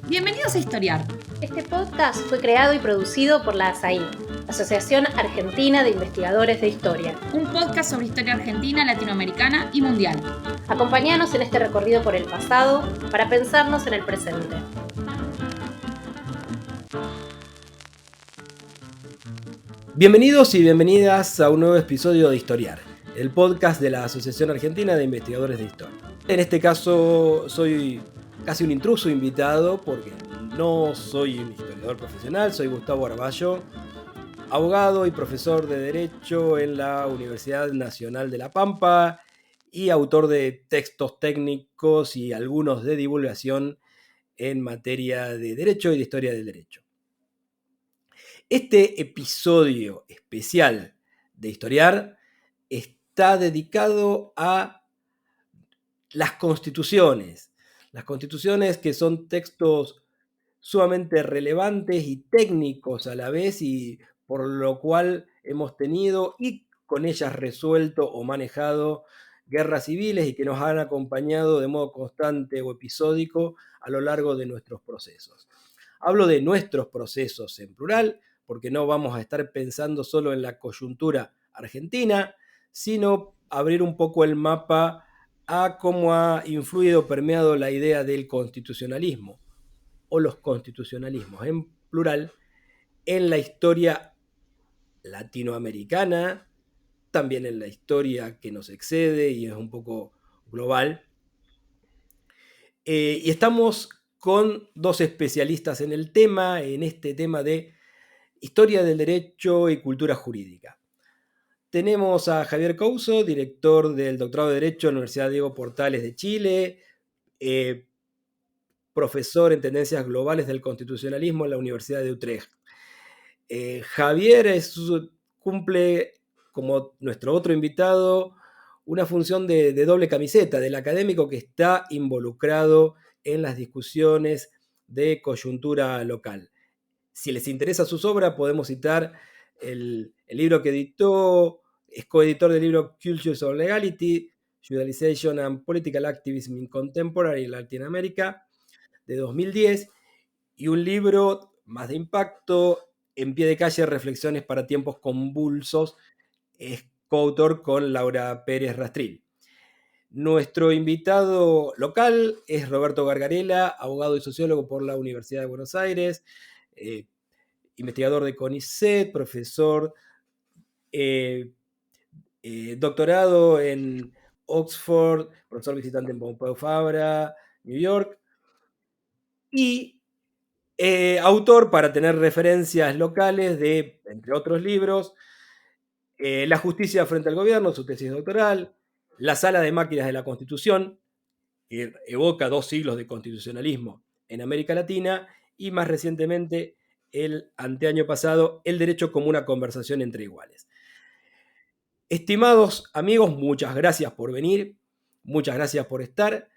Bienvenidos a Historiar. Este podcast fue creado y producido por la ASAI, Asociación Argentina de Investigadores de Historia. Un podcast sobre historia argentina, latinoamericana y mundial. Acompáñanos en este recorrido por el pasado para pensarnos en el presente. Bienvenidos y bienvenidas a un nuevo episodio de Historiar, el podcast de la Asociación Argentina de Investigadores de Historia. En este caso soy casi un intruso invitado porque no soy un historiador profesional, soy Gustavo Arballo, abogado y profesor de Derecho en la Universidad Nacional de La Pampa y autor de textos técnicos y algunos de divulgación en materia de Derecho y de Historia del Derecho. Este episodio especial de Historiar está dedicado a las constituciones que son textos sumamente relevantes y técnicos a la vez, y por lo cual hemos tenido y con ellas resuelto o manejado guerras civiles y que nos han acompañado de modo constante o episódico a lo largo de nuestros procesos. Hablo de nuestros procesos en plural, porque no vamos a estar pensando solo en la coyuntura argentina, sino abrir un poco el mapa a cómo ha influido, permeado la idea del constitucionalismo o los constitucionalismos en plural en la historia latinoamericana, también en la historia que nos excede y es un poco global. Y estamos con dos especialistas en el tema, en este tema de historia del derecho y cultura jurídica. Tenemos a Javier Couso, director del doctorado de Derecho en la Universidad Diego Portales de Chile, profesor en tendencias globales del constitucionalismo en la Universidad de Utrecht. Javier cumple, como nuestro otro invitado, una función de doble camiseta, del académico que está involucrado en las discusiones de coyuntura local. Si les interesa sus obras, podemos citar el libro que editó, es coeditor del libro Cultures of Legality, Judicialization and Political Activism in Contemporary Latin America, de 2010, y un libro más de impacto, En pie de calle, reflexiones para tiempos convulsos, es coautor con Laura Pérez Rastril. Nuestro invitado local es Roberto Gargarella, abogado y sociólogo por la Universidad de Buenos Aires, investigador de CONICET, profesor, doctorado en Oxford, profesor visitante en Pompeu Fabra, New York, y autor, para tener referencias locales, de, entre otros libros, La justicia frente al gobierno, su tesis doctoral, La sala de máquinas de la Constitución, que evoca 2 siglos de constitucionalismo en América Latina, y más recientemente, el anteaño pasado, El derecho como una conversación entre iguales. Estimados amigos, muchas gracias por venir, muchas gracias por estar.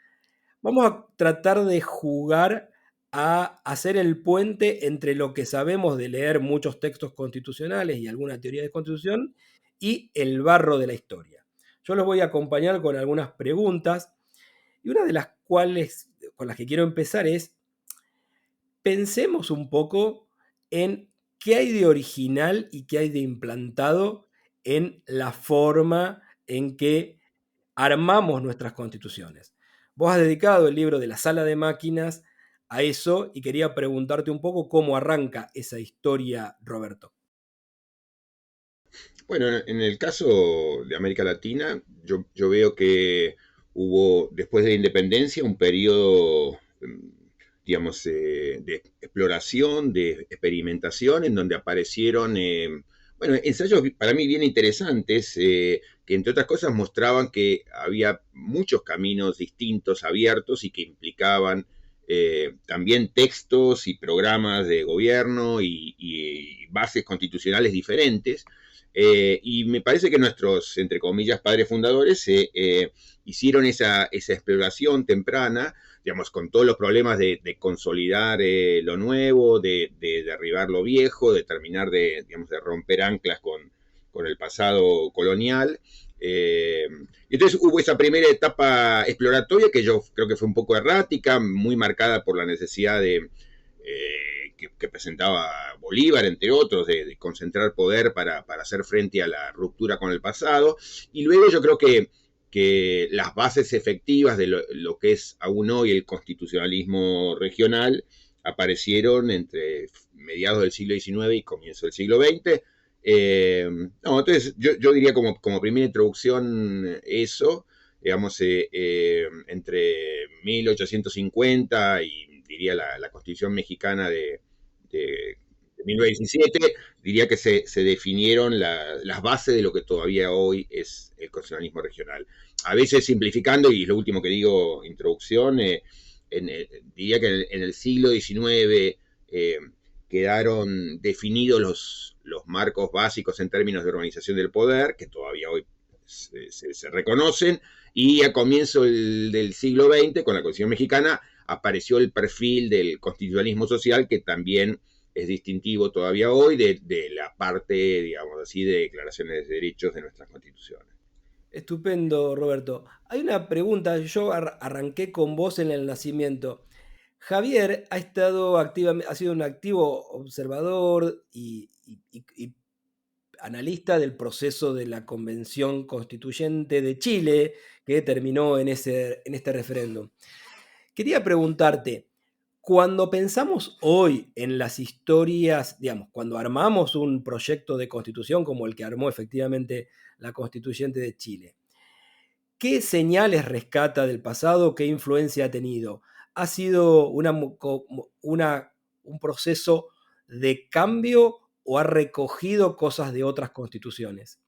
Vamos a tratar de jugar a hacer el puente entre lo que sabemos de leer muchos textos constitucionales y alguna teoría de constitución y el barro de la historia. Yo los voy a acompañar con algunas preguntas, y una de las cuales con las que quiero empezar es: pensemos un poco en qué hay de original y qué hay de implantado en la forma en que armamos nuestras constituciones. Vos has dedicado el libro de La sala de máquinas a eso, y quería preguntarte un poco cómo arranca esa historia, Roberto. Bueno, en el caso de América Latina, yo veo que hubo, después de la independencia, un periodo, digamos, de exploración, de experimentación, en donde aparecieron, ensayos para mí bien interesantes, que entre otras cosas mostraban que había muchos caminos distintos, abiertos, y que implicaban también textos y programas de gobierno y bases constitucionales diferentes. Y me parece que nuestros, entre comillas, padres fundadores hicieron esa exploración temprana, digamos, con todos los problemas de consolidar lo nuevo, de derribar lo viejo, de terminar digamos, de romper anclas con el pasado colonial. Entonces hubo esa primera etapa exploratoria que yo creo que fue un poco errática, muy marcada por la necesidad que presentaba Bolívar, entre otros, de concentrar poder para hacer frente a la ruptura con el pasado. Y luego yo creo que las bases efectivas de lo que es aún hoy el constitucionalismo regional aparecieron entre mediados del siglo XIX y comienzo del siglo XX. Entonces yo diría como primera introducción eso, digamos, entre 1850 y diría la Constitución mexicana de 1917, diría que se definieron las bases de lo que todavía hoy es el constitucionalismo regional. A veces simplificando, y es lo último que digo, introducción, diría que en el siglo XIX quedaron definidos los marcos básicos en términos de organización del poder, que todavía hoy se reconocen, y a comienzo del siglo XX, con la Constitución mexicana, apareció el perfil del constitucionalismo social, que también es distintivo todavía hoy de la parte, digamos así, de declaraciones de derechos de nuestras constituciones. Estupendo, Roberto. Hay una pregunta, yo arranqué con vos en el nacimiento. Javier ha sido un activo observador y analista del proceso de la Convención Constituyente de Chile, que terminó en este referéndum. Quería preguntarte, cuando pensamos hoy en las historias, digamos, cuando armamos un proyecto de constitución como el que armó efectivamente la Constituyente de Chile, ¿qué señales rescata del pasado? ¿Qué influencia ha tenido? ¿Ha sido un proceso de cambio o ha recogido cosas de otras constituciones?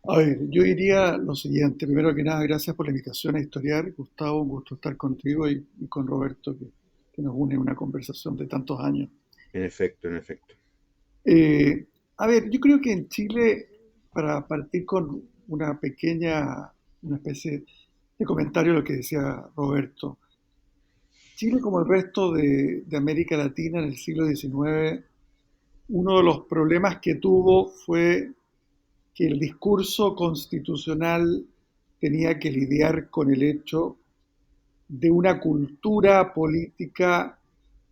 A ver, yo diría lo siguiente. Primero que nada, gracias por la invitación a historiar. Gustavo, un gusto estar contigo y con Roberto, que nos une una conversación de tantos años. En efecto, en efecto. A ver, yo creo que en Chile, para partir con una especie de comentario a lo que decía Roberto, Chile, como el resto de América Latina en el siglo XIX, uno de los problemas que tuvo fue que el discurso constitucional tenía que lidiar con el hecho de una cultura política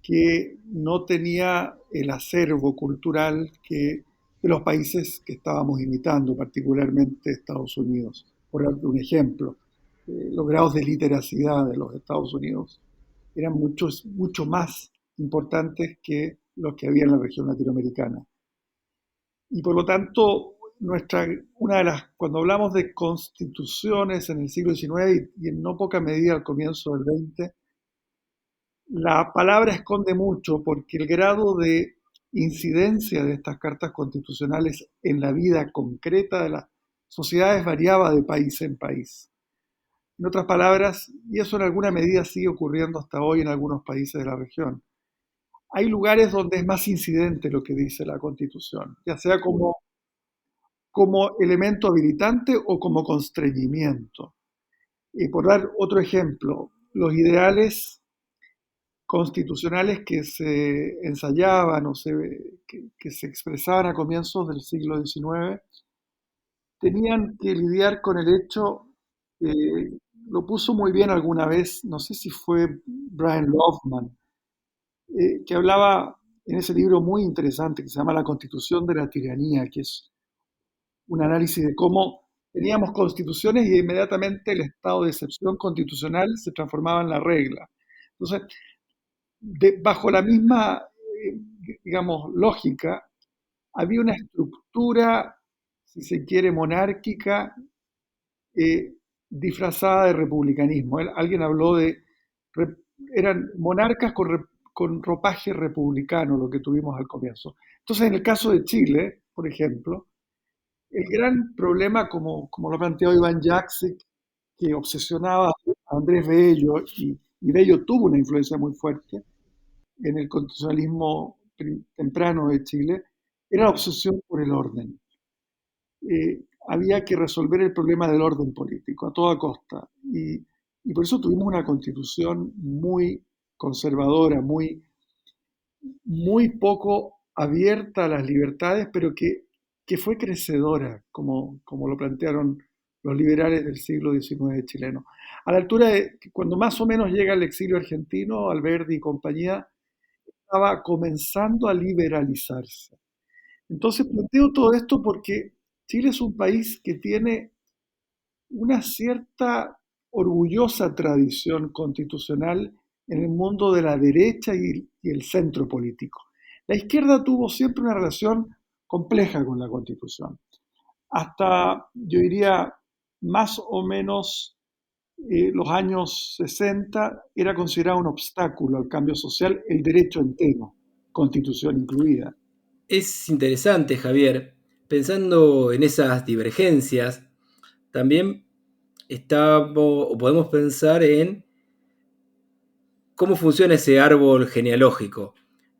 que no tenía el acervo cultural de los países que estábamos imitando, particularmente Estados Unidos. Por un ejemplo, los grados de literacidad de los Estados Unidos eran mucho más importantes que los que había en la región latinoamericana. Y por lo tanto, cuando hablamos de constituciones en el siglo XIX y en no poca medida al comienzo del XX, la palabra esconde mucho porque el grado de incidencia de estas cartas constitucionales en la vida concreta de las sociedades variaba de país en país. En otras palabras, y eso en alguna medida sigue ocurriendo hasta hoy en algunos países de la región, hay lugares donde es más incidente lo que dice la Constitución, ya sea como elemento habilitante o como constreñimiento. Y por dar otro ejemplo, los ideales constitucionales que se ensayaban o que se expresaban a comienzos del siglo XIX tenían que lidiar con el hecho, lo puso muy bien alguna vez, no sé si fue Brian Loveman, que hablaba en ese libro muy interesante que se llama La Constitución de la Tiranía, que es un análisis de cómo teníamos constituciones y inmediatamente el estado de excepción constitucional se transformaba en la regla. Entonces, bajo la misma, digamos, lógica, había una estructura, si se quiere, monárquica, disfrazada de republicanismo. Alguien habló eran monarcas con ropaje republicano, lo que tuvimos al comienzo. Entonces, en el caso de Chile, por ejemplo, el gran problema, como lo planteó Iván Jaksic, que obsesionaba a Andrés Bello, y Bello tuvo una influencia muy fuerte en el constitucionalismo temprano de Chile, era la obsesión por el orden. Había que resolver el problema del orden político a toda costa. Y por eso tuvimos una constitución muy conservadora, muy poco abierta a las libertades, pero que fue crecedora, como lo plantearon los liberales del siglo XIX chileno. A la altura de cuando más o menos llega el exilio argentino, Alberdi y compañía, estaba comenzando a liberalizarse. Entonces planteo todo esto porque Chile es un país que tiene una cierta orgullosa tradición constitucional en el mundo de la derecha y el centro político. La izquierda tuvo siempre una relación compleja con la Constitución. Hasta, yo diría, más o menos los años 60 era considerado un obstáculo al cambio social el derecho entero, Constitución incluida. Es interesante, Javier, pensando en esas divergencias, también podemos pensar en cómo funciona ese árbol genealógico,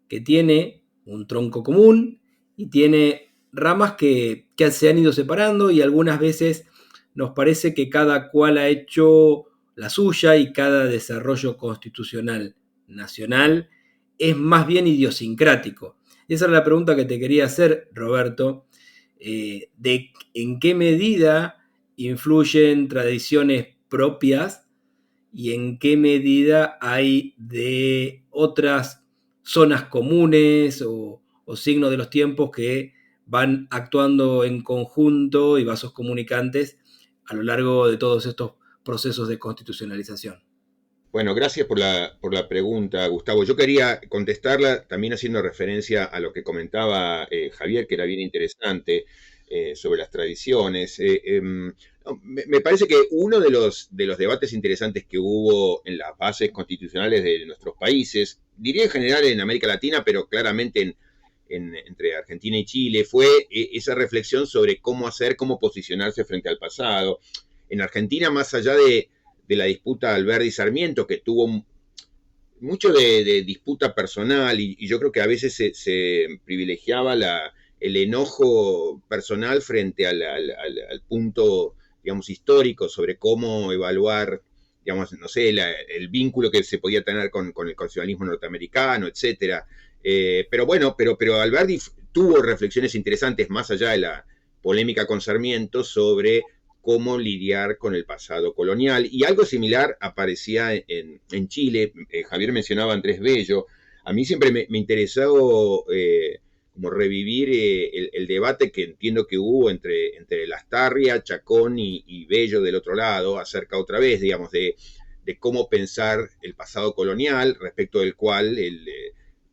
que tiene un tronco común y tiene ramas que se han ido separando y algunas veces nos parece que cada cual ha hecho la suya y cada desarrollo constitucional nacional es más bien idiosincrático. Esa era la pregunta que te quería hacer, Roberto, de en qué medida influyen tradiciones propias y en qué medida hay de otras zonas comunes o signos de los tiempos que van actuando en conjunto y vasos comunicantes a lo largo de todos estos procesos de constitucionalización. Bueno, gracias por la pregunta, Gustavo. Yo quería contestarla también haciendo referencia a lo que comentaba Javier, que era bien interesante, sobre las tradiciones. No, me parece que uno de los debates interesantes que hubo en las bases constitucionales de nuestros países, diría en general en América Latina, pero claramente entre Argentina y Chile, fue esa reflexión sobre cómo posicionarse frente al pasado. En Argentina, más allá de la disputa Alberdi-Sarmiento, que tuvo mucho de disputa personal, y yo creo que a veces se privilegiaba el enojo personal frente al punto, digamos, histórico sobre cómo evaluar, digamos, no sé, el vínculo que se podía tener con el constitucionalismo norteamericano, etcétera. Pero bueno, pero Alberdi tuvo reflexiones interesantes más allá de la polémica con Sarmiento sobre cómo lidiar con el pasado colonial. Y algo similar aparecía en Chile. Javier mencionaba a Andrés Bello. A mí siempre me interesó como revivir el debate que entiendo que hubo entre Lastarria, Chacón y Bello del otro lado, acerca otra vez, digamos, de cómo pensar el pasado colonial, respecto del cual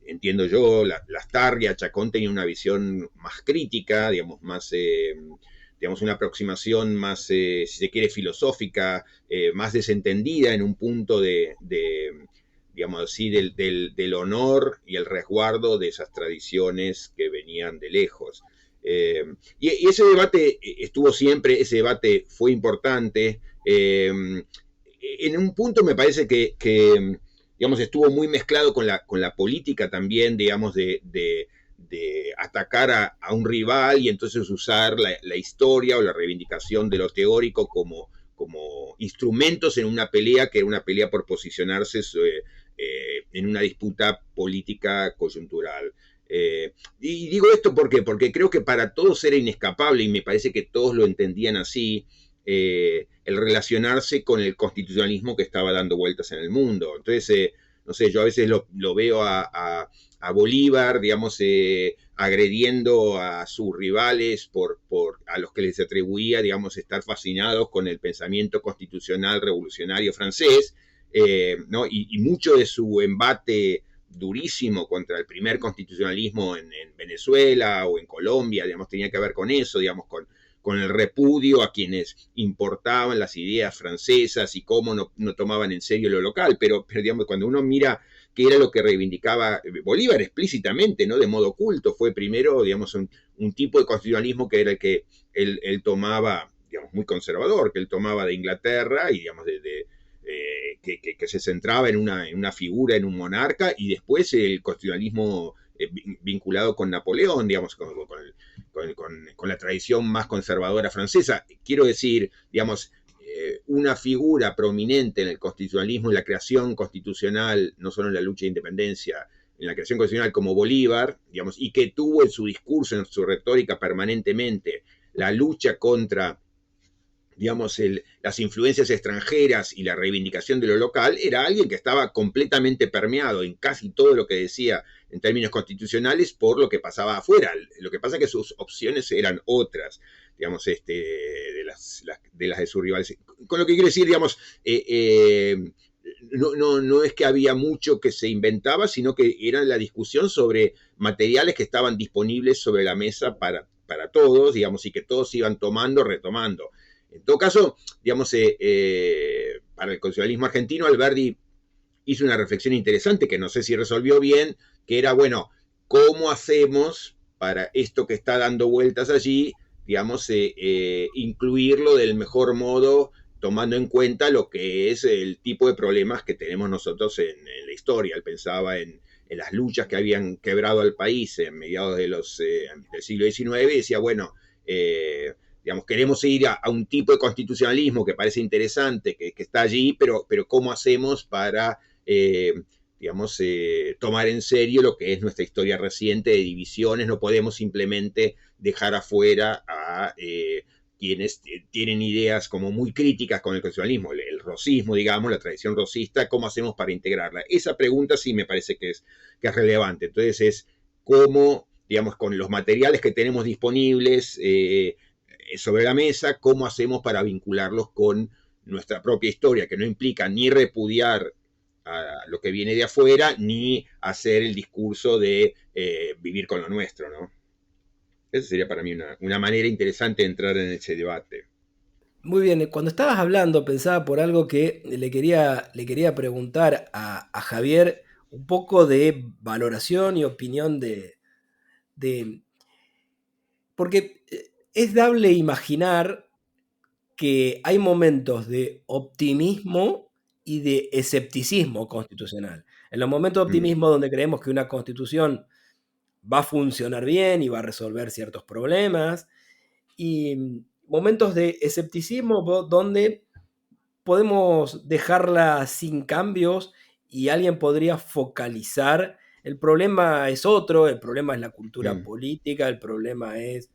entiendo yo, Lastarria, Chacón tenía una visión más crítica, digamos, más digamos, una aproximación más, si se quiere, filosófica, más desentendida en un punto digamos así, del honor y el resguardo de esas tradiciones que venían de lejos. Y ese debate estuvo siempre, ese debate fue importante. En un punto me parece que digamos, estuvo muy mezclado con la política también, digamos, de atacar a un rival y entonces usar la historia o la reivindicación de lo teórico como instrumentos en una pelea que era una pelea por posicionarse en una disputa política coyuntural. Y digo esto porque creo que para todos era inescapable y me parece que todos lo entendían así, el relacionarse con el constitucionalismo que estaba dando vueltas en el mundo. Entonces, no sé, yo a veces lo veo a Bolívar, digamos, agrediendo a sus rivales a los que les atribuía, digamos, estar fascinados con el pensamiento constitucional revolucionario francés, ¿no? Y mucho de su embate durísimo contra el primer constitucionalismo en Venezuela o en Colombia, digamos, tenía que ver con eso, digamos, con el repudio a quienes importaban las ideas francesas y cómo no tomaban en serio lo local, pero digamos, cuando uno mira qué era lo que reivindicaba Bolívar explícitamente, ¿no? De modo oculto, fue primero, digamos, un tipo de constitucionalismo que era el que él tomaba, digamos, muy conservador, que él tomaba de Inglaterra y, digamos, que se centraba en una figura, en un monarca, y después el constitucionalismo vinculado con Napoleón, digamos, con la tradición más conservadora francesa. Quiero decir, digamos, una figura prominente en el constitucionalismo, en la creación constitucional, no solo en la lucha de independencia, en la creación constitucional como Bolívar, digamos, y que tuvo en su discurso, en su retórica permanentemente, la lucha contra digamos, las influencias extranjeras y la reivindicación de lo local, era alguien que estaba completamente permeado en casi todo lo que decía en términos constitucionales por lo que pasaba afuera. Lo que pasa es que sus opciones eran otras, digamos, de las de sus rivales. Con lo que quiero decir, digamos, no es que había mucho que se inventaba, sino que era la discusión sobre materiales que estaban disponibles sobre la mesa para todos, digamos, y que todos iban tomando, retomando. En todo caso, digamos, para el constitucionalismo argentino, Alberdi hizo una reflexión interesante que no sé si resolvió bien, que era, bueno, ¿cómo hacemos para esto que está dando vueltas allí, digamos, incluirlo del mejor modo, tomando en cuenta lo que es el tipo de problemas que tenemos nosotros en la historia? Él pensaba en las luchas que habían quebrado al país en mediados del siglo XIX y decía, bueno, digamos, queremos ir a un tipo de constitucionalismo que parece interesante, que está allí, pero ¿cómo hacemos para, digamos, tomar en serio lo que es nuestra historia reciente de divisiones? No podemos simplemente dejar afuera a quienes tienen ideas como muy críticas con el constitucionalismo, el rosismo, digamos, la tradición rosista. ¿Cómo hacemos para integrarla? Esa pregunta sí me parece que es relevante. Entonces es cómo, digamos, con los materiales que tenemos disponibles sobre la mesa, cómo hacemos para vincularlos con nuestra propia historia, que no implica ni repudiar a lo que viene de afuera, ni hacer el discurso de vivir con lo nuestro, ¿no? Esa sería para mí una manera interesante de entrar en ese debate. Muy bien, cuando estabas hablando pensaba por algo que le quería preguntar a Javier, un poco de valoración y opinión porque es dable imaginar que hay momentos de optimismo y de escepticismo constitucional. En los momentos de optimismo donde creemos que una constitución va a funcionar bien y va a resolver ciertos problemas, y momentos de escepticismo donde podemos dejarla sin cambios y alguien podría focalizar. El problema es otro, el problema es la cultura política, el problema es,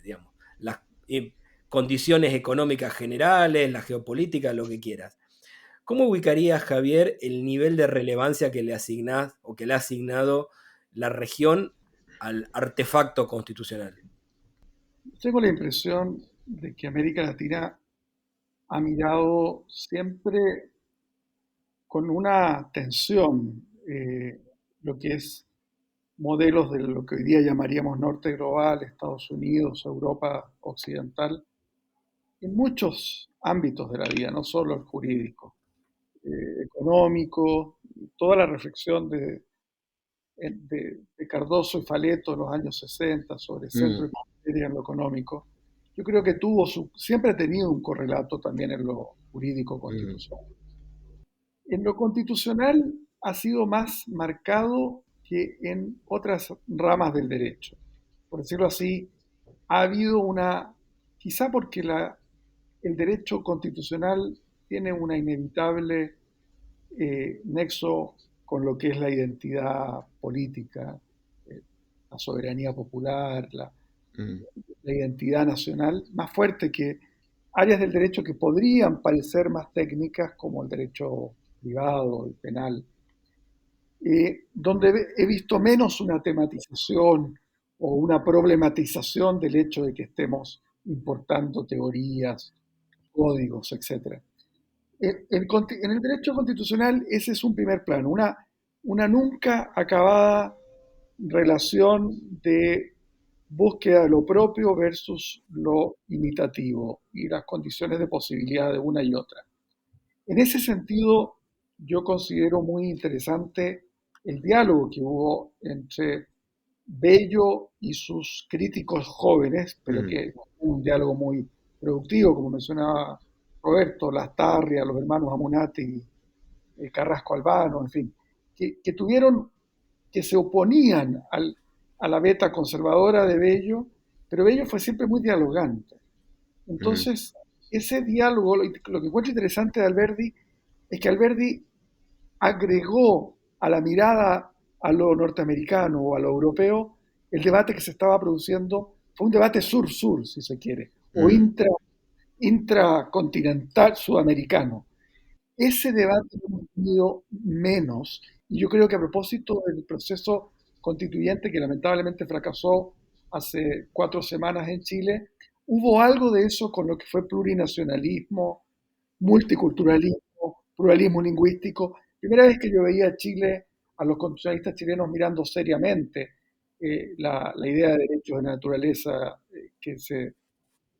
digamos, las condiciones económicas generales, la geopolítica, lo que quieras. ¿Cómo ubicarías, Javier, el nivel de relevancia que le asignás o que le ha asignado la región al artefacto constitucional? Tengo la impresión de que América Latina ha mirado siempre con una tensión lo que es modelos de lo que hoy día llamaríamos norte global, Estados Unidos, Europa occidental, en muchos ámbitos de la vida, no solo el jurídico, económico, toda la reflexión de Cardoso y Faleto en los años 60 sobre centro y periferia en lo económico. Yo creo que siempre ha tenido un correlato también en lo jurídico constitucional. En lo constitucional ha sido más marcado que en otras ramas del derecho. Por decirlo así, ha habido quizá porque el derecho constitucional tiene una inevitable nexo con lo que es la identidad política, la soberanía popular, la identidad nacional, más fuerte que áreas del derecho que podrían parecer más técnicas, como el derecho privado, el penal, donde he visto menos una tematización o una problematización del hecho de que estemos importando teorías, códigos, etc. En el derecho constitucional ese es un primer plano, una nunca acabada relación de búsqueda de lo propio versus lo imitativo y las condiciones de posibilidad de una y otra. En ese sentido, yo considero muy interesante el diálogo que hubo entre Bello y sus críticos jóvenes, pero que un diálogo muy productivo, como mencionaba Roberto, Lastarria, los hermanos Amunati, Carrasco Albano, en fin, que se oponían a la beta conservadora de Bello, pero Bello fue siempre muy dialogante. Entonces, ese diálogo, lo que encuentro interesante de Alberdi es que Alberdi agregó a la mirada a lo norteamericano o a lo europeo el debate que se estaba produciendo. Fue un debate sur-sur, si se quiere, o intracontinental sudamericano. Ese debate lo hemos tenido menos, y yo creo que a propósito del proceso constituyente que lamentablemente fracasó hace 4 semanas en Chile, hubo algo de eso con lo que fue plurinacionalismo, multiculturalismo, pluralismo lingüístico. Primera vez que yo veía a Chile, a los constitucionalistas chilenos mirando seriamente la idea de derechos de naturaleza que se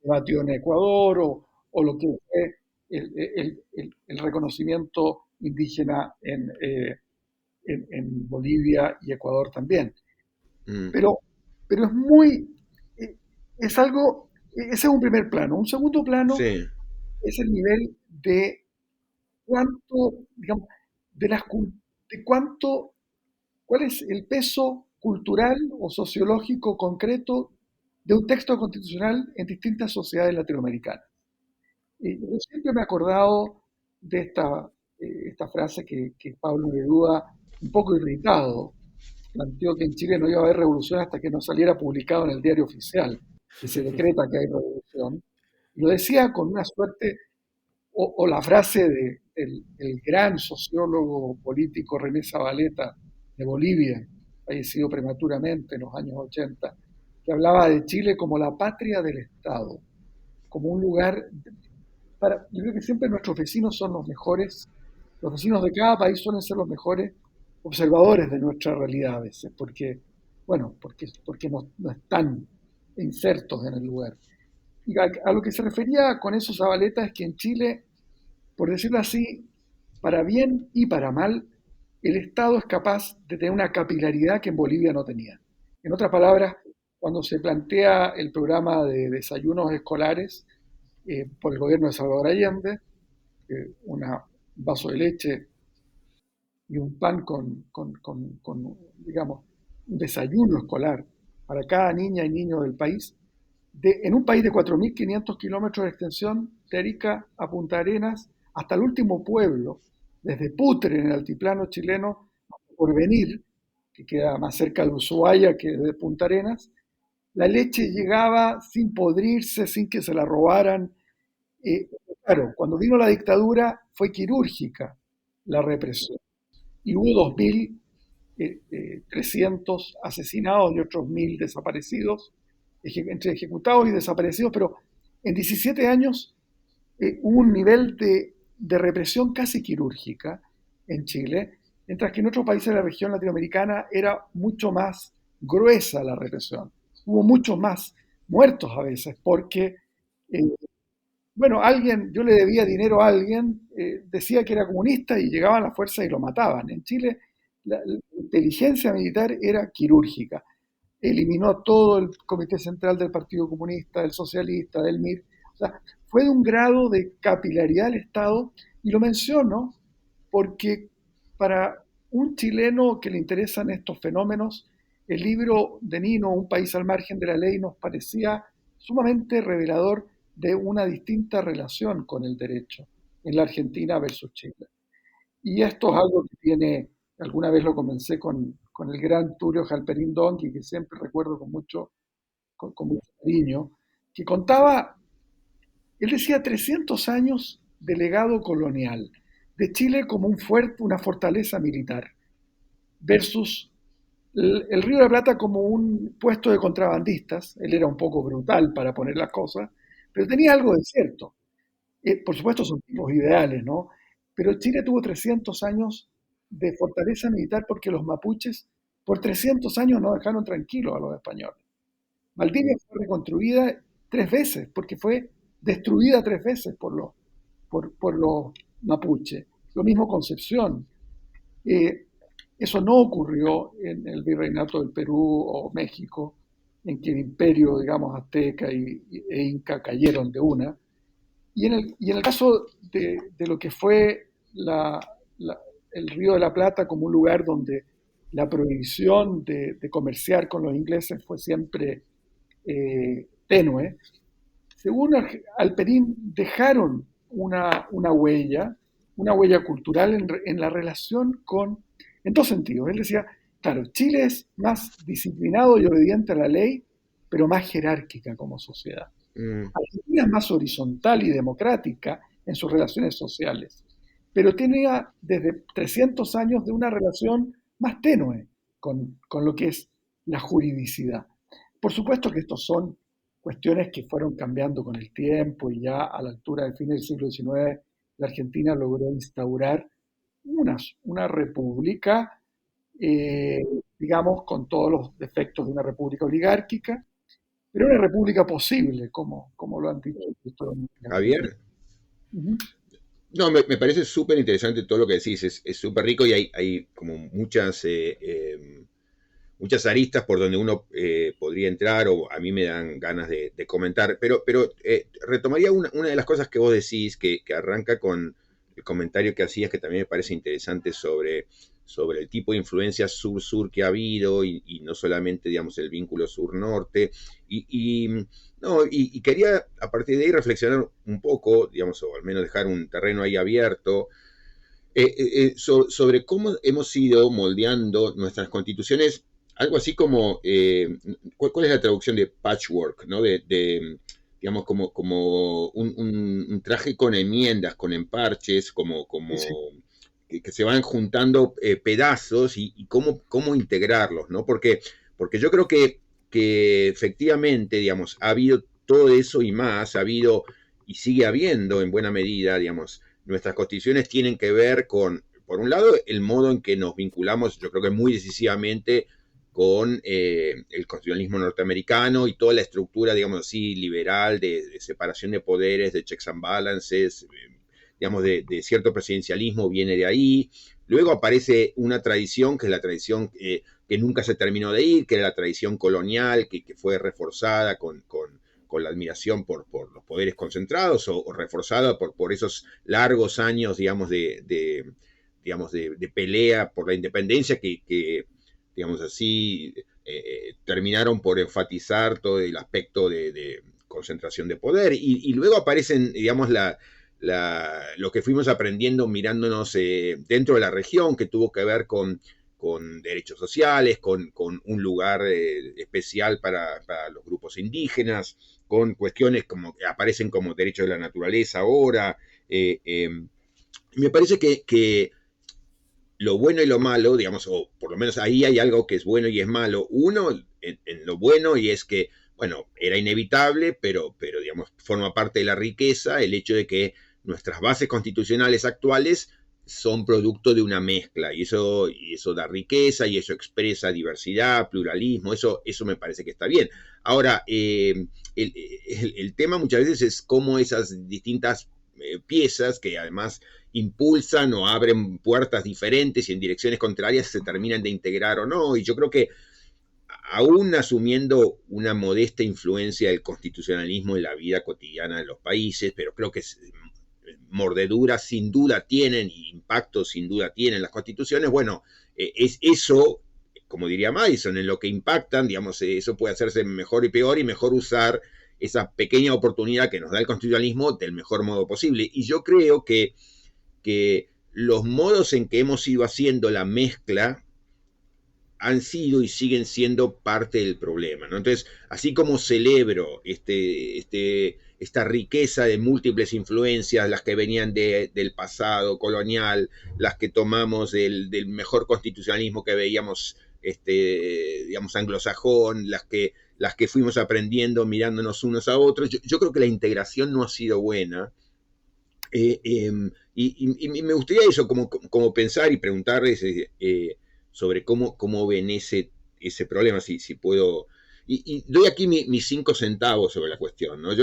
debatió en Ecuador o lo que fue el reconocimiento indígena en Bolivia y Ecuador también. Mm, Pero, pero es muy, es algo, ese es un primer plano. Un segundo plano sí. es el nivel de cuánto, digamos, de cuánto, cuál es el peso cultural o sociológico concreto de un texto constitucional en distintas sociedades latinoamericanas. Yo siempre me he acordado de esta frase que Pablo Neruda, un poco irritado, planteó que en Chile no iba a haber revolución hasta que no saliera publicado en el diario oficial, que se decreta que hay revolución. Y lo decía con una suerte, o la frase del gran sociólogo político René Zabaleta de Bolivia, fallecido prematuramente en los años 80, que hablaba de Chile como la patria del Estado, como un lugar yo creo que siempre nuestros vecinos son los mejores, los vecinos de cada país suelen ser los mejores observadores de nuestra realidad a veces, porque no están insertos en el lugar. Y a lo que se refería con esos Zabaleta es que en Chile, por decirlo así, para bien y para mal, el Estado es capaz de tener una capilaridad que en Bolivia no tenía. En otras palabras, cuando se plantea el programa de desayunos escolares por el gobierno de Salvador Allende, un vaso de leche y un pan digamos, un desayuno escolar para cada niña y niño del país, en un país de 4.500 kilómetros de extensión, de Arica a Punta Arenas, hasta el último pueblo, desde Putre en el altiplano chileno, por venir, que queda más cerca de Ushuaia que de Punta Arenas, la leche llegaba sin podrirse, sin que se la robaran. Eh, claro, cuando vino la dictadura fue quirúrgica la represión y hubo 2.300 asesinados y otros 1.000 desaparecidos, entre ejecutados y desaparecidos, pero en 17 años hubo un nivel de represión casi quirúrgica en Chile, mientras que en otros países de la región latinoamericana era mucho más gruesa la represión. Hubo muchos más muertos a veces, porque eh, bueno, yo le debía dinero a alguien, decía que era comunista y llegaban las fuerzas y lo mataban. En Chile la inteligencia militar era quirúrgica. Eliminó todo el Comité Central del Partido Comunista, del Socialista, del MIR. O sea, fue de un grado de capilaridad del Estado, y lo menciono porque para un chileno que le interesan estos fenómenos, el libro de Nino, Un país al margen de la ley, nos parecía sumamente revelador de una distinta relación con el derecho en la Argentina versus Chile. Y esto es algo que alguna vez lo comencé con el gran Turio Halperin Donkey, que siempre recuerdo con mucho cariño, que contaba, él decía 300 años de legado colonial, de Chile como una fortaleza militar, versus el Río de la Plata como un puesto de contrabandistas. Él era un poco brutal para poner las cosas, pero tenía algo de cierto. Por supuesto son tipos ideales, ¿no? Pero Chile tuvo 300 años de fortaleza militar porque los mapuches por 300 años no dejaron tranquilos a los españoles. Valdivia fue reconstruida 3 veces, porque fue destruida 3 veces por los mapuches. Lo mismo Concepción. Eh, Eso no ocurrió en el virreinato del Perú o México, en que el imperio, digamos, azteca e inca cayeron de una. Y en el caso de lo que fue el Río de la Plata como un lugar donde la prohibición de comerciar con los ingleses fue siempre tenue, según Halperin dejaron una huella cultural en la relación en dos sentidos. Él decía, claro, Chile es más disciplinado y obediente a la ley, pero más jerárquica como sociedad. Mm. Argentina es más horizontal y democrática en sus relaciones sociales, pero tenía desde 300 años de una relación más tenue con lo que es la juridicidad. Por supuesto que estos son cuestiones que fueron cambiando con el tiempo y ya a la altura del fin del siglo XIX la Argentina logró instaurar una república, eh, digamos, con todos los defectos de una república oligárquica, pero una república posible, como lo han dicho los historiadores argentinos. Javier, Ujú. no, me parece súper interesante todo lo que decís, es súper rico y hay como muchas aristas por donde uno podría entrar o a mí me dan ganas de comentar, pero retomaría una de las cosas que vos decís que arranca con el comentario que hacías que también me parece interesante sobre el tipo de influencia sur-sur que ha habido y no solamente, digamos, el vínculo sur-norte. No, quería a partir de ahí reflexionar un poco, digamos, o al menos dejar un terreno ahí abierto sobre cómo hemos ido moldeando nuestras constituciones, algo así como, ¿cuál es la traducción de patchwork? ¿No? Digamos, como un traje con enmiendas, con emparches, Sí, sí. que se van juntando pedazos y cómo integrarlos, ¿no? Porque yo creo que efectivamente, digamos, ha habido todo eso y más, ha habido y sigue habiendo en buena medida, digamos, nuestras constituciones tienen que ver con, por un lado, el modo en que nos vinculamos, yo creo que muy decisivamente con el constitucionalismo norteamericano y toda la estructura, digamos así, liberal de separación de poderes, de checks and balances, digamos, de cierto presidencialismo viene de ahí. Luego aparece una tradición, que es la tradición que nunca se terminó de ir, que era la tradición colonial, que fue reforzada con la admiración por los poderes concentrados o reforzada por esos largos años, digamos, digamos, de pelea por la independencia que digamos así, terminaron por enfatizar todo el aspecto de concentración de poder. Y luego aparecen, digamos, lo que fuimos aprendiendo mirándonos dentro de la región, que tuvo que ver con derechos sociales, con un lugar especial para los grupos indígenas, con cuestiones como que aparecen como derechos de la naturaleza ahora. Me parece que lo bueno y lo malo, digamos, o por lo menos ahí hay algo que es bueno y es malo. Uno, en lo bueno, y es que, bueno, era inevitable, pero digamos, forma parte de la riqueza el hecho de que nuestras bases constitucionales actuales son producto de una mezcla, y eso da riqueza, y eso expresa diversidad, pluralismo, eso me parece que está bien. Ahora, el tema muchas veces es cómo esas distintas piezas que además impulsan o abren puertas diferentes y en direcciones contrarias se terminan de integrar o no. Y yo creo que aún asumiendo una modesta influencia del constitucionalismo en la vida cotidiana de los países, pero creo que mordeduras sin duda tienen y impactos sin duda tienen las constituciones, bueno, es eso, como diría Madison, en lo que impactan, digamos, eso puede hacerse mejor y peor y mejor usar esa pequeña oportunidad que nos da el constitucionalismo del mejor modo posible. Y yo creo que los modos en que hemos ido haciendo la mezcla han sido y siguen siendo parte del problema, ¿no? Entonces, así como celebro esta riqueza de múltiples influencias, las que venían del pasado colonial, las que tomamos del mejor constitucionalismo que veíamos, digamos, anglosajón, las que fuimos aprendiendo mirándonos unos a otros, yo creo que la integración no ha sido buena. Y me gustaría eso, como pensar y preguntarles sobre cómo ven ese problema, si puedo. Y doy aquí mis 5 centavos sobre la cuestión, ¿no?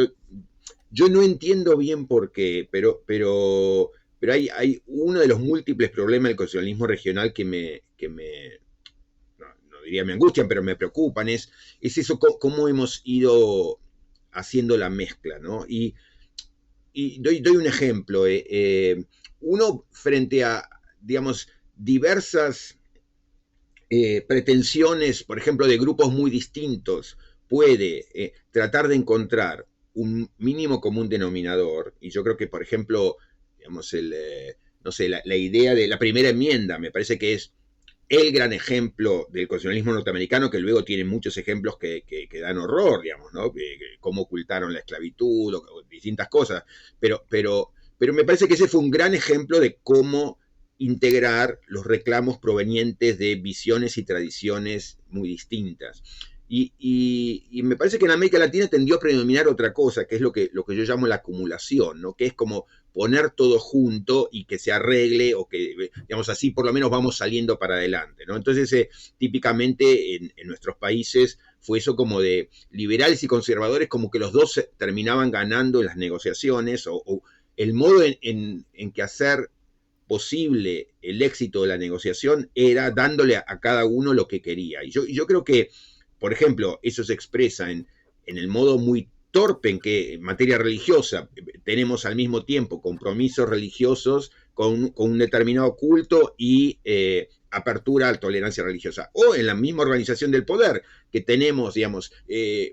Yo no entiendo bien por qué, pero hay uno de los múltiples problemas del constitucionalismo regional que no diría me angustian, pero me preocupan, es eso, cómo hemos ido haciendo la mezcla, ¿no? Y doy un ejemplo. Uno frente a, digamos, diversas pretensiones, por ejemplo, de grupos muy distintos, puede tratar de encontrar un mínimo común denominador. Y yo creo que, por ejemplo, digamos, no sé, la idea de la primera enmienda me parece que es el gran ejemplo del constitucionalismo norteamericano, que luego tiene muchos ejemplos que dan horror, digamos, ¿no? Cómo ocultaron la esclavitud, o distintas cosas, pero me parece que ese fue un gran ejemplo de cómo integrar los reclamos provenientes de visiones y tradiciones muy distintas. Y me parece que en América Latina tendió a predominar otra cosa, que es lo que yo llamo la acumulación, ¿no? Que es como poner todo junto y que se arregle, o que, digamos así, por lo menos vamos saliendo para adelante, ¿no? Entonces, típicamente en nuestros países fue eso como de liberales y conservadores, como que los dos terminaban ganando en las negociaciones, o el modo en que hacer posible el éxito de la negociación era dándole a cada uno lo que quería. Y yo creo que, por ejemplo, eso se expresa en el modo muy torpe en que en materia religiosa tenemos al mismo tiempo compromisos religiosos con un determinado culto y apertura a la tolerancia religiosa. O en la misma organización del poder, que tenemos, digamos,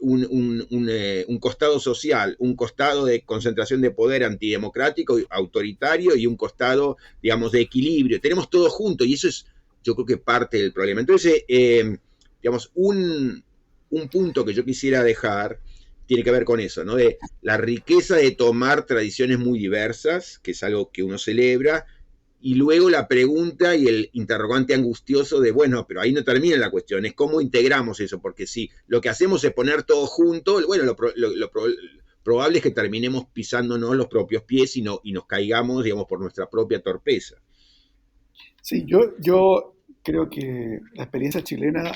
un costado social, un costado de concentración de poder antidemocrático, autoritario, y un costado, digamos, de equilibrio. Tenemos todo junto, y eso es, yo creo que parte del problema. Entonces, digamos, un punto que yo quisiera dejar tiene que ver con eso, ¿no? De la riqueza de tomar tradiciones muy diversas, que es algo que uno celebra, y luego la pregunta y el interrogante angustioso de, bueno, pero ahí no termina la cuestión, es cómo integramos eso, porque si lo que hacemos es poner todo junto, bueno, lo probable es que terminemos pisándonos los propios pies y nos caigamos, digamos, por nuestra propia torpeza. Sí, yo creo que la experiencia chilena,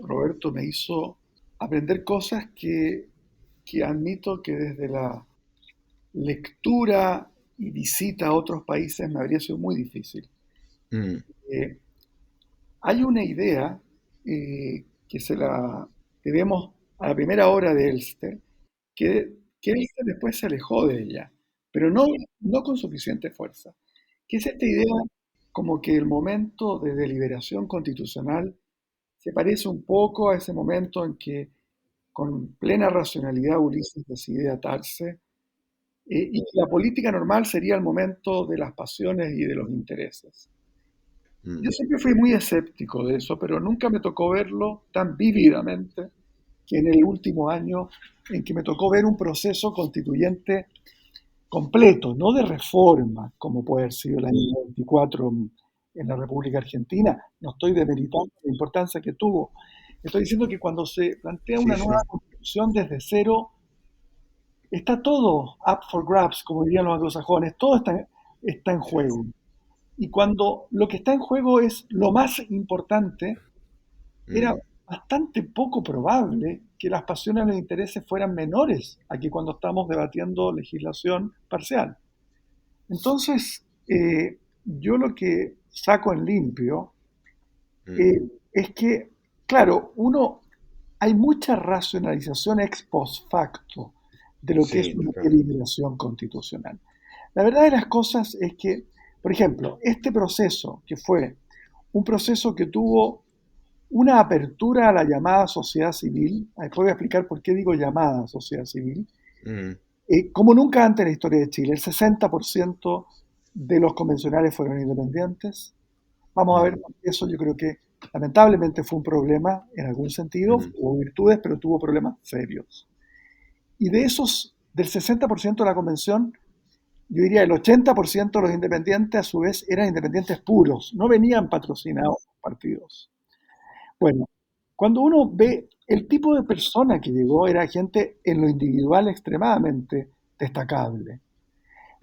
Roberto, me hizo aprender cosas que admito que desde la lectura y visita a otros países me habría sido muy difícil. Mm, Eh, Hay una idea que vemos a la primera hora de Elster, que Elster después se alejó de ella, pero no con suficiente fuerza, que es esta idea como que el momento de deliberación constitucional se parece un poco a ese momento en que con plena racionalidad Ulises decide atarse, y la política normal sería el momento de las pasiones y de los intereses. mm. Yo siempre fui muy escéptico de eso, pero nunca me tocó verlo tan vívidamente que en el último año en que me tocó ver un proceso constituyente completo, no de reforma, como puede haber sido el año 94 en la República Argentina. No estoy demeritando la importancia que tuvo. Estoy diciendo que cuando se plantea Sí, una sí. nueva constitución desde cero, está todo up for grabs, como dirían los anglosajones, todo está en juego. Y cuando lo que está en juego es lo más importante, era Mm, bastante poco probable que las pasiones y los intereses fueran menores a que cuando estamos debatiendo legislación parcial. Entonces, yo lo que saco en limpio mm. es que, claro, hay mucha racionalización ex post facto de lo que es Sí, una totalmente. deliberación constitucional. La verdad de las cosas es que, por ejemplo, este proceso, que fue un proceso que tuvo una apertura a la llamada sociedad civil, después voy a explicar por qué digo llamada sociedad civil, Mm, como nunca antes en la historia de Chile. El 60% de los convencionales fueron independientes. Vamos a ver, mm, eso yo creo que lamentablemente fue un problema en algún sentido, mm, hubo virtudes, pero tuvo problemas serios. Y de esos, del 60% de la convención, yo diría el 80% de los independientes a su vez eran independientes puros, no venían patrocinados por partidos. Bueno, cuando uno ve el tipo de persona que llegó, era gente en lo individual extremadamente destacable,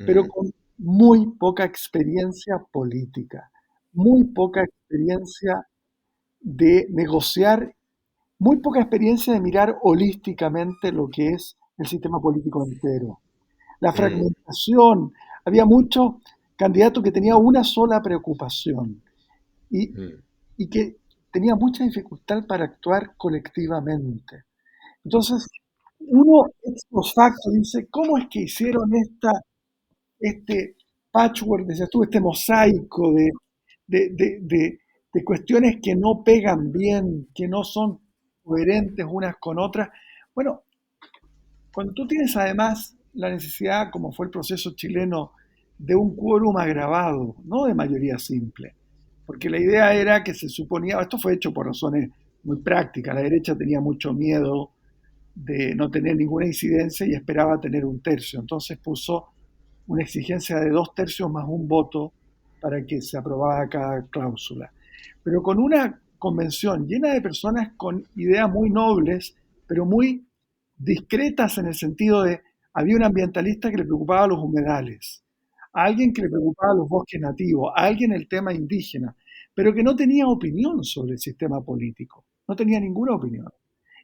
pero mm, con muy poca experiencia política, muy poca experiencia de negociar, muy poca experiencia de mirar holísticamente lo que es el sistema político entero. La mm, fragmentación, había muchos candidatos que tenían una sola preocupación y, mm, y que tenía mucha dificultad para actuar colectivamente. Entonces, uno ex post facto dice, ¿cómo es que hicieron este patchwork, decías tú, este mosaico de, de- de- de cuestiones que no pegan bien, que no son coherentes unas con otras? Bueno, cuando tú tienes además la necesidad, como fue el proceso chileno, de un quórum agravado, no de mayoría simple, porque la idea era que se suponía, esto fue hecho por razones muy prácticas, la derecha tenía mucho miedo de no tener ninguna incidencia y esperaba tener un tercio, entonces puso una exigencia de 2/3 más un voto para que se aprobara cada cláusula. Pero con una convención llena de personas con ideas muy nobles, pero muy discretas en el sentido de, había un ambientalista que le preocupaba los humedales, a alguien que le preocupaba los bosques nativos, a alguien el tema indígena, pero que no tenía opinión sobre el sistema político, no tenía ninguna opinión,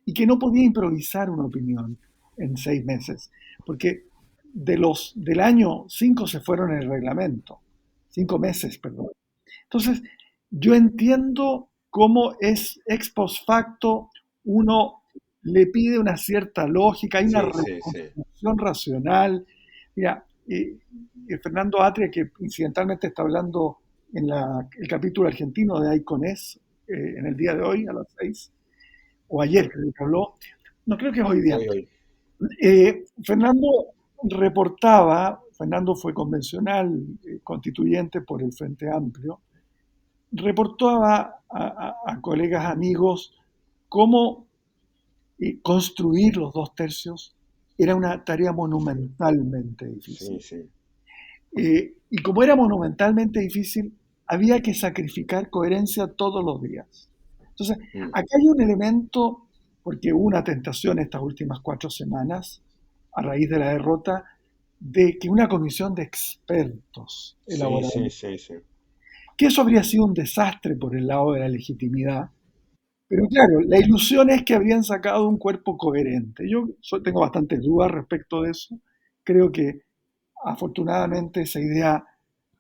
y que no podía improvisar una opinión en 6 meses, porque del año 5 se fueron en el reglamento, 5 meses, perdón. Entonces, yo entiendo cómo es ex post facto, uno le pide una cierta lógica, hay una Sí, sí, sí. reconstrucción racional. Mira, Fernando Atria, que incidentalmente está hablando en el capítulo argentino de Iconés, en el día de hoy, a las 6, o ayer creo que habló, no creo que es hoy día. Hoy. Fernando fue convencional, constituyente por el Frente Amplio, reportaba a colegas amigos cómo construir los 2/3 era una tarea monumentalmente difícil. Sí, sí. Y como era monumentalmente difícil, había que sacrificar coherencia todos los días. Entonces, acá hay un elemento, porque hubo una tentación estas últimas 4 semanas, a raíz de la derrota, de que una comisión de expertos elaborara. Sí. Que eso habría sido un desastre por el lado de la legitimidad. Pero claro, la ilusión es que habrían sacado un cuerpo coherente. Yo tengo bastantes dudas respecto de eso. Creo que afortunadamente esa idea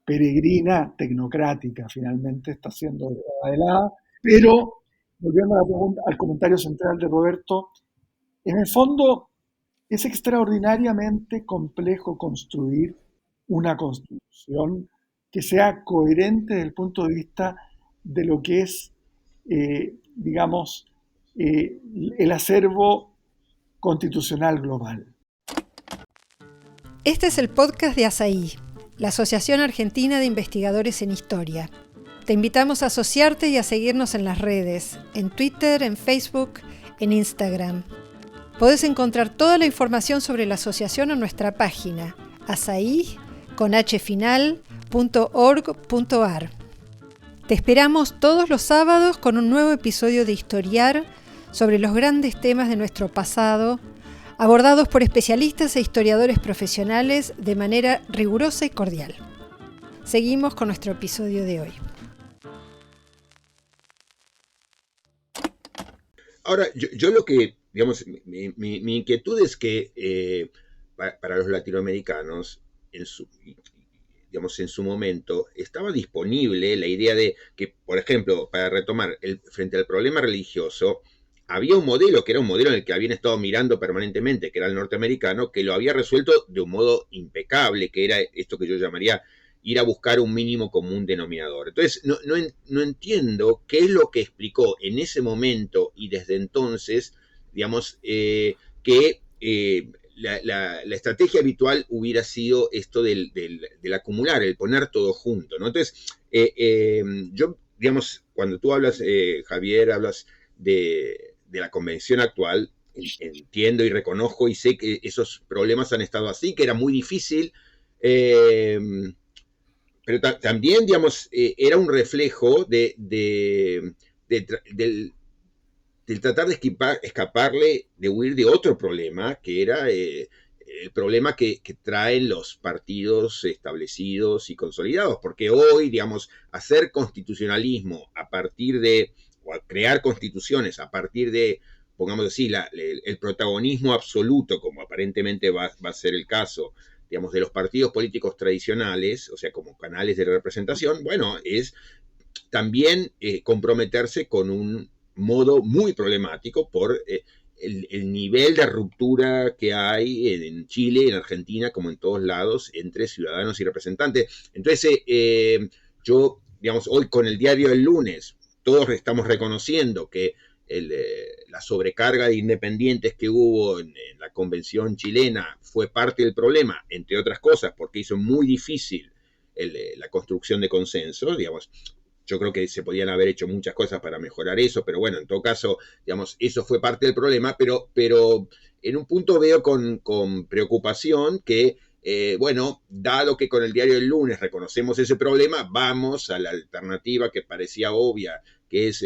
peregrina, tecnocrática, finalmente está siendo dejada de lado. Pero, volviendo a la pregunta, al comentario central de Roberto, en el fondo es extraordinariamente complejo construir una constitución que sea coherente desde el punto de vista de lo que es, digamos, el acervo constitucional global. Este es el podcast de ASAI, la Asociación Argentina de Investigadores en Historia. Te invitamos a asociarte y a seguirnos en las redes, en Twitter, en Facebook, en Instagram. Podés encontrar toda la información sobre la asociación en nuestra página, asai.org.ar. Te esperamos todos los sábados con un nuevo episodio de Historiar sobre los grandes temas de nuestro pasado, abordados por especialistas e historiadores profesionales de manera rigurosa y cordial. Seguimos con nuestro episodio de hoy. Ahora, yo lo que, digamos, mi inquietud es que para los latinoamericanos, en su momento, estaba disponible la idea de que, por ejemplo, para retomar, frente al problema religioso, había un modelo que era un modelo en el que habían estado mirando permanentemente, que era el norteamericano, que lo había resuelto de un modo impecable, que era esto que yo llamaría ir a buscar un mínimo común denominador. Entonces, no entiendo qué es lo que explicó en ese momento y desde entonces, digamos, que la estrategia habitual hubiera sido esto del acumular, el poner todo junto, ¿no? Entonces, yo, digamos, cuando tú hablas, Javier, hablas de la convención actual, entiendo y reconozco y sé que esos problemas han estado así, que era muy difícil, pero también, digamos, era un reflejo del tratar de escaparle, de huir de otro problema, que era el problema que traen los partidos establecidos y consolidados, porque hoy, digamos, hacer constitucionalismo a partir de, o crear constituciones a partir de, pongamos así, el protagonismo absoluto, como aparentemente va a ser el caso, digamos, de los partidos políticos tradicionales, o sea, como canales de representación, bueno, es también comprometerse con un modo muy problemático por el nivel de ruptura que hay en Chile, en Argentina, como en todos lados, entre ciudadanos y representantes. Entonces, yo, digamos, hoy con el diario del lunes, todos estamos reconociendo que la sobrecarga de independientes que hubo en la convención chilena fue parte del problema, entre otras cosas, porque hizo muy difícil la construcción de consensos, digamos. yo creo que se podían haber hecho muchas cosas para mejorar eso, pero bueno, en todo caso, digamos, eso fue parte del problema, pero en un punto veo con preocupación que, bueno, dado que con el diario del lunes reconocemos ese problema, vamos a la alternativa que parecía obvia, que es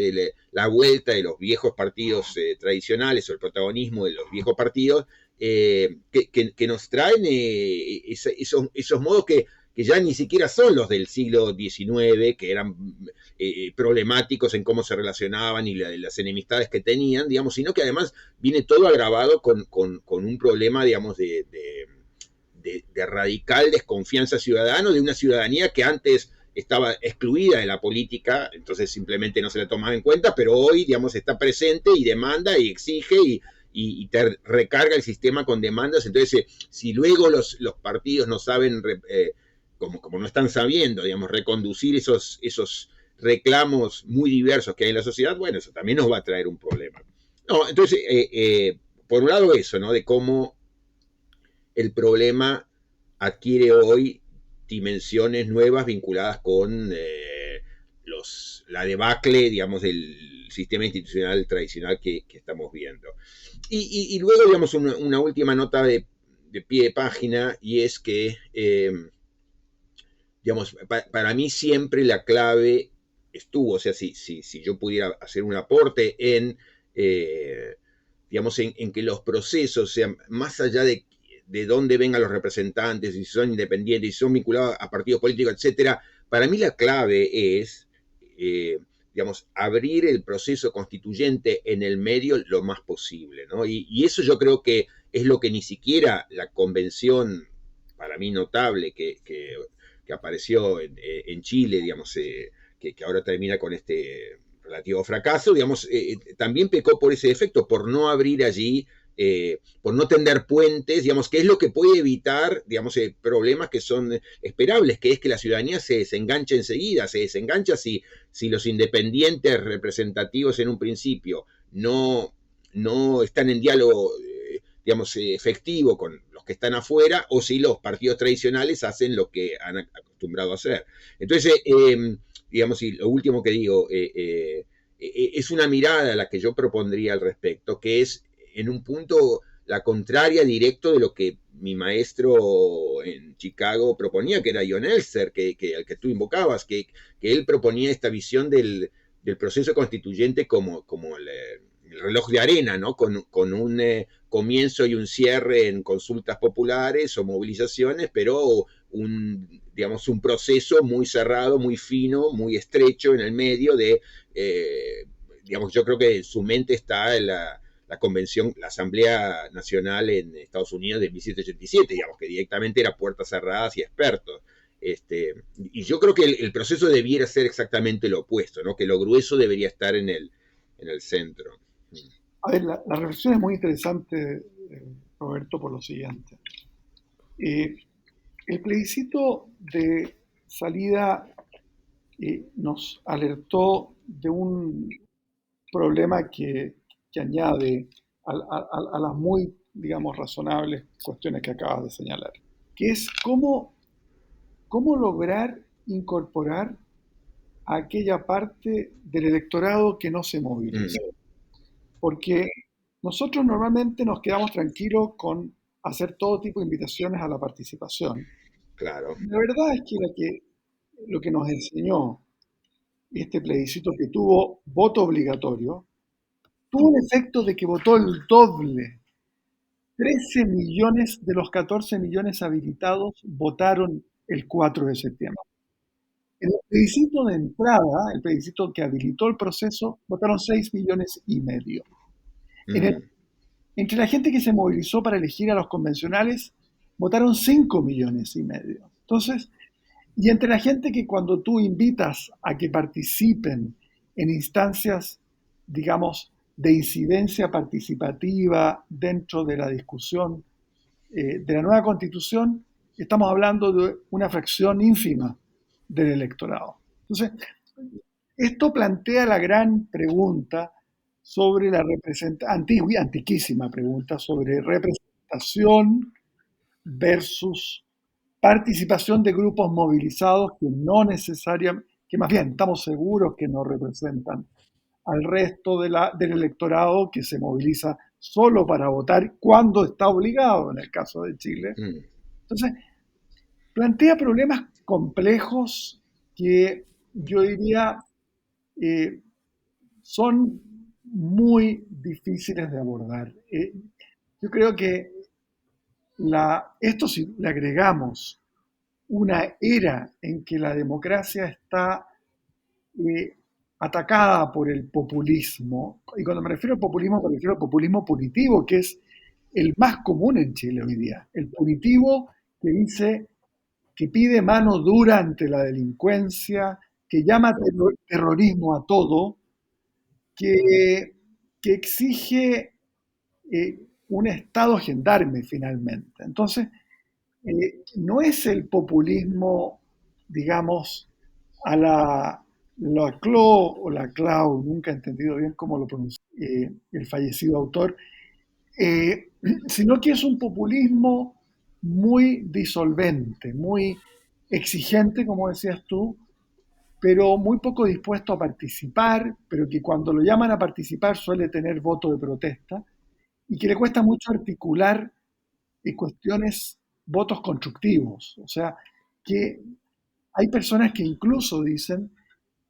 la vuelta de los viejos partidos tradicionales o el protagonismo de los viejos partidos, que nos traen esos modos que ya ni siquiera son los del siglo XIX, que eran problemáticos en cómo se relacionaban y las enemistades que tenían, digamos, sino que además viene todo agravado con un problema, digamos, de radical desconfianza ciudadana, de una ciudadanía que antes estaba excluida de la política, entonces simplemente no se la tomaba en cuenta, pero hoy, digamos, está presente y demanda y exige y te recarga el sistema con demandas. Entonces, si luego los partidos no saben, como no están sabiendo, digamos, reconducir esos reclamos muy diversos que hay en la sociedad, bueno, eso también nos va a traer un problema. No, entonces, por un lado eso, ¿no? De cómo el problema adquiere hoy dimensiones nuevas vinculadas con la debacle, digamos, del sistema institucional tradicional que estamos viendo. Y luego, digamos, una última nota de pie de página, y es que, digamos, para mí siempre la clave estuvo, o sea, si yo pudiera hacer un aporte digamos, en que los procesos sean más allá de dónde vengan los representantes, si son independientes, si son vinculados a partidos políticos, etcétera. Para mí la clave es, digamos, abrir el proceso constituyente en el medio lo más posible, ¿no? Y eso yo creo que es lo que ni siquiera la convención, para mí notable, que apareció en Chile, digamos, que ahora termina con este relativo fracaso, digamos, también pecó por ese efecto, por no abrir allí, por no tender puentes, digamos, que es lo que puede evitar, digamos, problemas que son esperables, que es que la ciudadanía se desenganche enseguida, se desengancha si los independientes representativos en un principio no están en diálogo, digamos, efectivo con los que están afuera, o si los partidos tradicionales hacen lo que han acostumbrado a hacer. Entonces, digamos, y lo último que digo, es una mirada a la que yo propondría al respecto, que es en un punto la contraria directo de lo que mi maestro en Chicago proponía, que era John Elster, al que tú invocabas, que él proponía esta visión del proceso constituyente como el reloj de arena, ¿no? Con un comienzo y un cierre en consultas populares o movilizaciones, pero digamos, un proceso muy cerrado, muy fino, muy estrecho en el medio de, digamos, yo creo que en su mente está la convención, la Asamblea Nacional en Estados Unidos de 1787, digamos, que directamente era puertas cerradas y expertos. Y yo creo que el proceso debiera ser exactamente lo opuesto, ¿no? Que lo grueso debería estar en el centro. A ver, la reflexión es muy interesante, Roberto, por lo siguiente. El plebiscito de salida nos alertó de un problema que añade a las muy, digamos, razonables cuestiones que acabas de señalar, que es cómo lograr incorporar a aquella parte del electorado que no se moviliza. Porque nosotros normalmente nos quedamos tranquilos con hacer todo tipo de invitaciones a la participación. Claro. La verdad es que lo que nos enseñó este plebiscito, que tuvo voto obligatorio, tuvo un efecto de que votó el doble. 13 millones de los 14 millones habilitados votaron el 4 de septiembre. En el plebiscito de entrada, el plebiscito que habilitó el proceso, votaron 6 millones y medio. Entre la gente que se movilizó para elegir a los convencionales, votaron 5 millones y medio. Entonces, y entre la gente que cuando tú invitas a que participen en instancias, digamos, de incidencia participativa dentro de la discusión de la nueva Constitución, estamos hablando de una fracción ínfima del electorado. Entonces, esto plantea la gran pregunta sobre la antiquísima pregunta sobre representación versus participación de grupos movilizados que no necesariamente, que más bien estamos seguros que no representan al resto del electorado que se moviliza solo para votar cuando está obligado, en el caso de Chile. Entonces, plantea problemas complejos que yo diría son muy difíciles de abordar. Yo creo que esto, si le agregamos una era en que la democracia está atacada por el populismo, y cuando me refiero al populismo, me refiero al populismo punitivo, que es el más común en Chile hoy día. El punitivo que dice, que pide mano dura ante la delincuencia, que llama terrorismo a todo, que exige un Estado gendarme finalmente. Entonces, no es el populismo, digamos, a la Clau o la Clau, nunca he entendido bien cómo lo pronuncia el fallecido autor, sino que es un populismo muy disolvente, muy exigente, como decías tú, pero muy poco dispuesto a participar, pero que cuando lo llaman a participar suele tener voto de protesta, y que le cuesta mucho articular cuestiones, votos constructivos. O sea, que hay personas que incluso dicen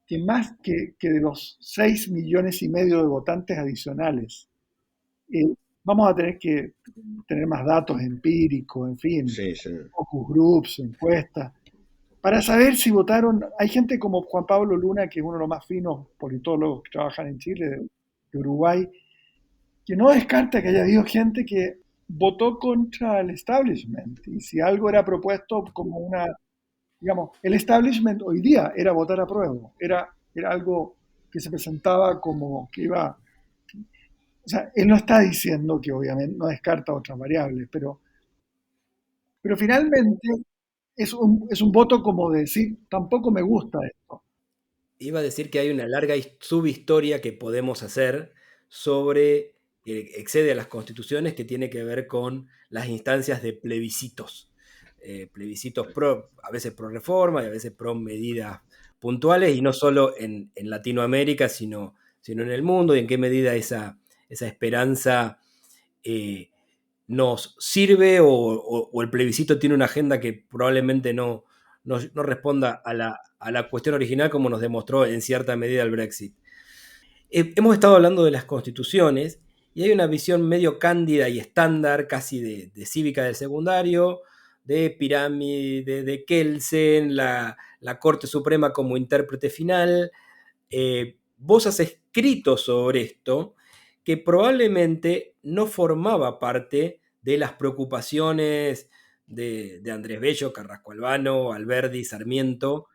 que más que de los 6,5 millones de votantes adicionales, vamos a tener que tener más datos empíricos, en fin, Sí. focus groups, encuestas, para saber si votaron. Hay gente como Juan Pablo Luna, que es uno de los más finos politólogos que trabajan en Chile, de Uruguay, que no descarta que haya habido gente que votó contra el establishment. Y si algo era propuesto como una, digamos, el establishment hoy día era votar a prueba, era algo que se presentaba como que iba. O sea, él no está diciendo que obviamente no descarta otras variables, pero finalmente es un voto como de decir, tampoco me gusta esto. Iba a decir que hay una larga subhistoria que podemos hacer sobre, que excede a las constituciones, que tiene que ver con las instancias de plebiscitos. Plebiscitos a veces pro reforma y a veces pro medidas puntuales, y no solo en Latinoamérica, sino en el mundo, y en qué medida esa esperanza nos sirve, o el plebiscito tiene una agenda que probablemente no responda a la cuestión original, como nos demostró en cierta medida el Brexit. Hemos estado hablando de las constituciones, y hay una visión medio cándida y estándar, casi de cívica del secundario, de pirámide, de Kelsen, la Corte Suprema como intérprete final. Vos has escrito sobre esto, que probablemente no formaba parte de las preocupaciones de Andrés Bello, Carrasco Albano, Alberdi, Sarmiento.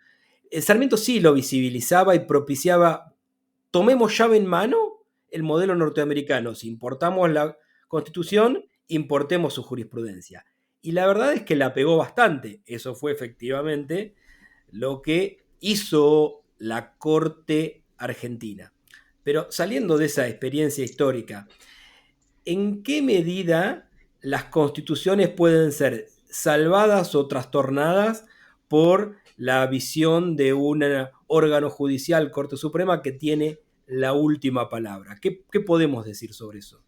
Sarmiento sí lo visibilizaba y propiciaba: tomemos llave en mano el modelo norteamericano, si importamos la Constitución, importemos su jurisprudencia. Y la verdad es que la pegó bastante. Eso fue efectivamente lo que hizo la Corte argentina. Pero saliendo de esa experiencia histórica, ¿en qué medida las constituciones pueden ser salvadas o trastornadas por la visión de un órgano judicial, Corte Suprema, que tiene la última palabra? ¿Qué podemos decir sobre eso?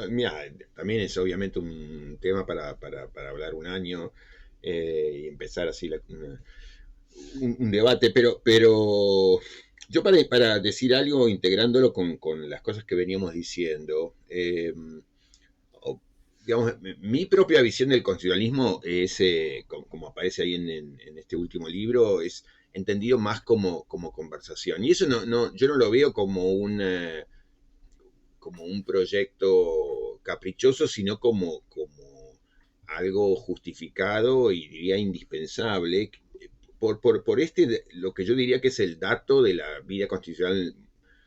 Mira, también es obviamente un tema para hablar un año y empezar así un debate, pero yo para decir algo, integrándolo con las cosas que veníamos diciendo, digamos, mi propia visión del constitucionalismo es, como aparece ahí en este último libro, es entendido más como conversación. Y eso yo no lo veo como un proyecto caprichoso, sino como algo justificado y diría indispensable por lo que yo diría que es el dato de la vida constitucional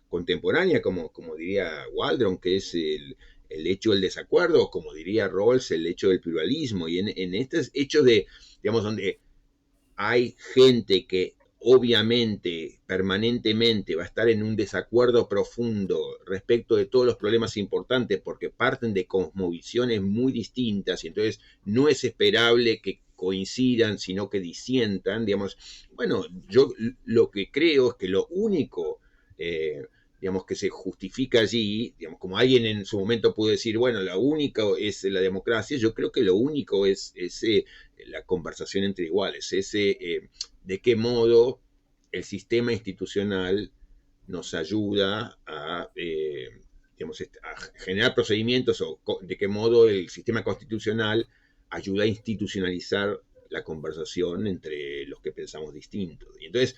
contemporánea, como diría Waldron, que es el hecho del desacuerdo, como diría Rawls, el hecho del pluralismo. Y en estos hechos digamos, donde hay gente que obviamente, permanentemente va a estar en un desacuerdo profundo respecto de todos los problemas importantes porque parten de cosmovisiones muy distintas y entonces no es esperable que coincidan, sino que disientan, digamos. Bueno, yo lo que creo es que lo único, digamos, que se justifica allí, digamos, como alguien en su momento pudo decir, bueno, lo único es la democracia, yo creo que lo único es la conversación entre iguales, de qué modo el sistema institucional nos ayuda digamos, a generar procedimientos o de qué modo el sistema constitucional ayuda a institucionalizar la conversación entre los que pensamos distintos. Y entonces,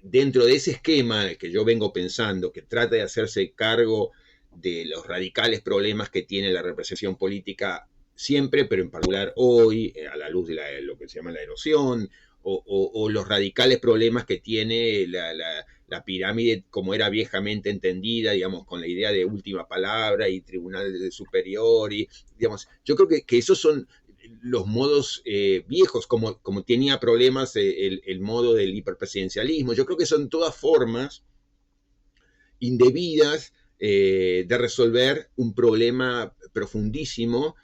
dentro de ese esquema que yo vengo pensando, que trata de hacerse cargo de los radicales problemas que tiene la representación política siempre, pero en particular hoy, a la luz de lo que se llama la erosión, o los radicales problemas que tiene la pirámide como era viejamente entendida, digamos, con la idea de última palabra y tribunal superior, y digamos, yo creo que esos son los modos viejos, como tenía problemas el modo del hiperpresidencialismo. Yo creo que son todas formas indebidas de resolver un problema profundísimo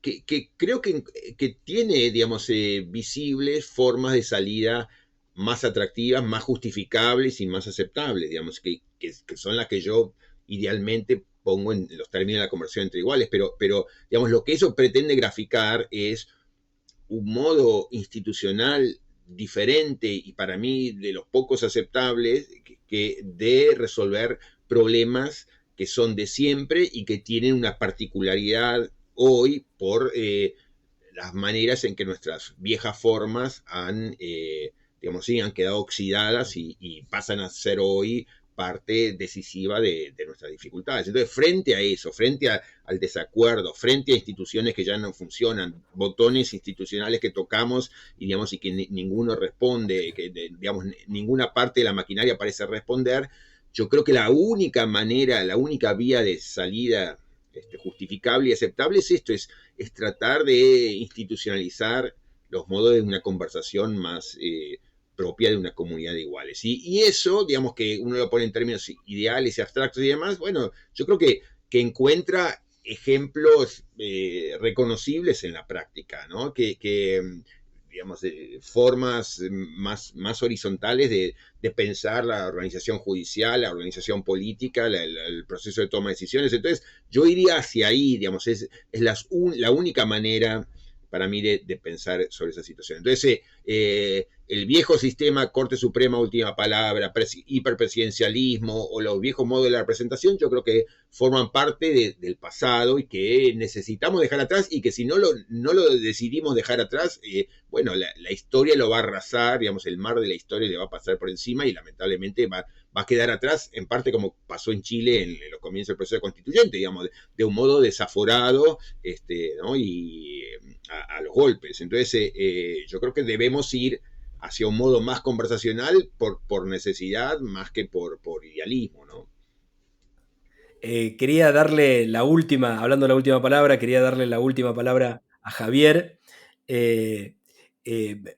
que creo que tiene, digamos, visibles formas de salida más atractivas, más justificables y más aceptables, digamos, que son las que yo idealmente pongo en los términos de la conversación entre iguales, pero digamos, lo que eso pretende graficar es un modo institucional diferente y para mí de los pocos aceptables de resolver problemas que son de siempre y que tienen una particularidad hoy por las maneras en que nuestras viejas formas digamos, sí, han quedado oxidadas y pasan a ser hoy parte decisiva de nuestras dificultades. Entonces, frente a eso, frente al desacuerdo, frente a instituciones que ya no funcionan, botones institucionales que tocamos y, digamos, y que ninguno responde, que digamos, ninguna parte de la maquinaria parece responder, yo creo que la única manera, la única vía de salida justificable y aceptable es esto, es tratar de institucionalizar los modos de una conversación más propia de una comunidad de iguales. Y eso, digamos, que uno lo pone en términos ideales y abstractos y demás, bueno, yo creo que encuentra ejemplos reconocibles en la práctica, ¿no? Digamos, formas más horizontales de pensar la organización judicial, la organización política, el proceso de toma de decisiones. Entonces, yo iría hacia ahí, digamos, es la única manera para mí de pensar sobre esa situación. Entonces, el viejo sistema Corte Suprema, última palabra, hiperpresidencialismo o los viejos modos de la representación, yo creo que forman parte del pasado y que necesitamos dejar atrás y que si no lo decidimos dejar atrás, bueno, la historia lo va a arrasar, digamos, el mar de la historia le va a pasar por encima y lamentablemente va a quedar atrás, en parte como pasó en Chile en los comienzos del proceso constituyente, digamos, de un modo desaforado, ¿no? Y a los golpes. Entonces, yo creo que debemos ir hacia un modo más conversacional por necesidad más que por idealismo, ¿no? Quería darle hablando de la última palabra, quería darle la última palabra a Javier. Me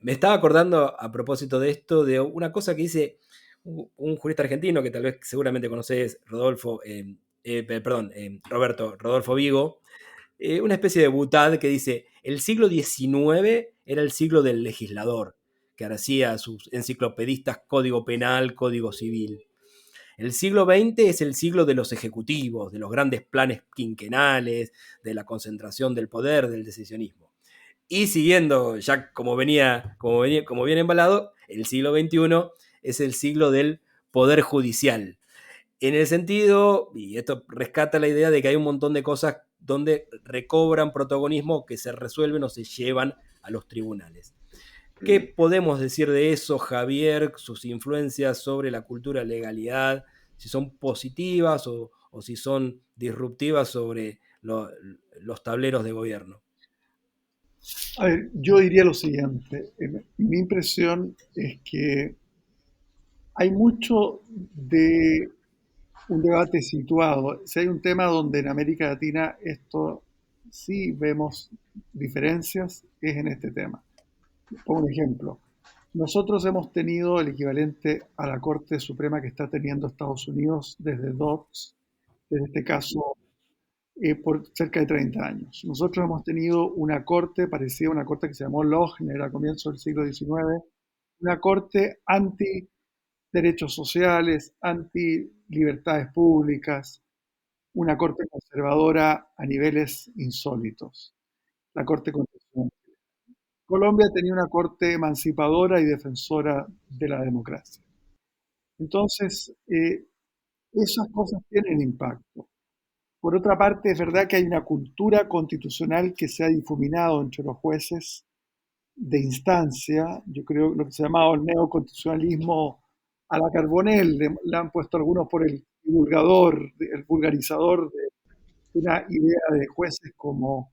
estaba acordando a propósito de esto, de una cosa que dice un jurista argentino que tal vez seguramente conoces, Rodolfo Vigo, una especie de butad que dice: el siglo XIX era el siglo del legislador, que hacía sus enciclopedistas Código Penal, Código Civil. El siglo XX es el siglo de los ejecutivos, de los grandes planes quinquenales, de la concentración del poder, del decisionismo. Y siguiendo ya como viene embalado, el siglo XXI es el siglo del poder judicial. En el sentido, y esto rescata la idea de que hay un montón de cosas donde recobran protagonismo que se resuelven o se llevan a los tribunales. ¿Qué podemos decir de eso, Javier? Sus influencias sobre la cultura de legalidad, si son positivas o si son disruptivas sobre los tableros de gobierno. A ver, yo diría lo siguiente. Mi impresión es que hay mucho de un debate situado. Si hay un tema donde en América Latina esto sí vemos diferencias, es en este tema. Pongo un ejemplo. nosotros hemos tenido el equivalente a la Corte Suprema que está teniendo Estados Unidos desde Dobbs, en este caso, por cerca de 30 años. Nosotros hemos tenido una corte parecida a una corte que se llamó Lochner a comienzos del siglo XIX, una corte anti derechos sociales, anti libertades públicas, una corte conservadora a niveles insólitos, la Corte Constitucional. Colombia tenía una corte emancipadora y defensora de la democracia. Entonces, esas cosas tienen impacto. Por otra parte, es verdad que hay una cultura constitucional que se ha difuminado entre los jueces de instancia. Yo creo lo que se ha llamado el neoconstitucionalismo a la Carbonell, le han puesto algunos por el vulgarizador de una idea de jueces como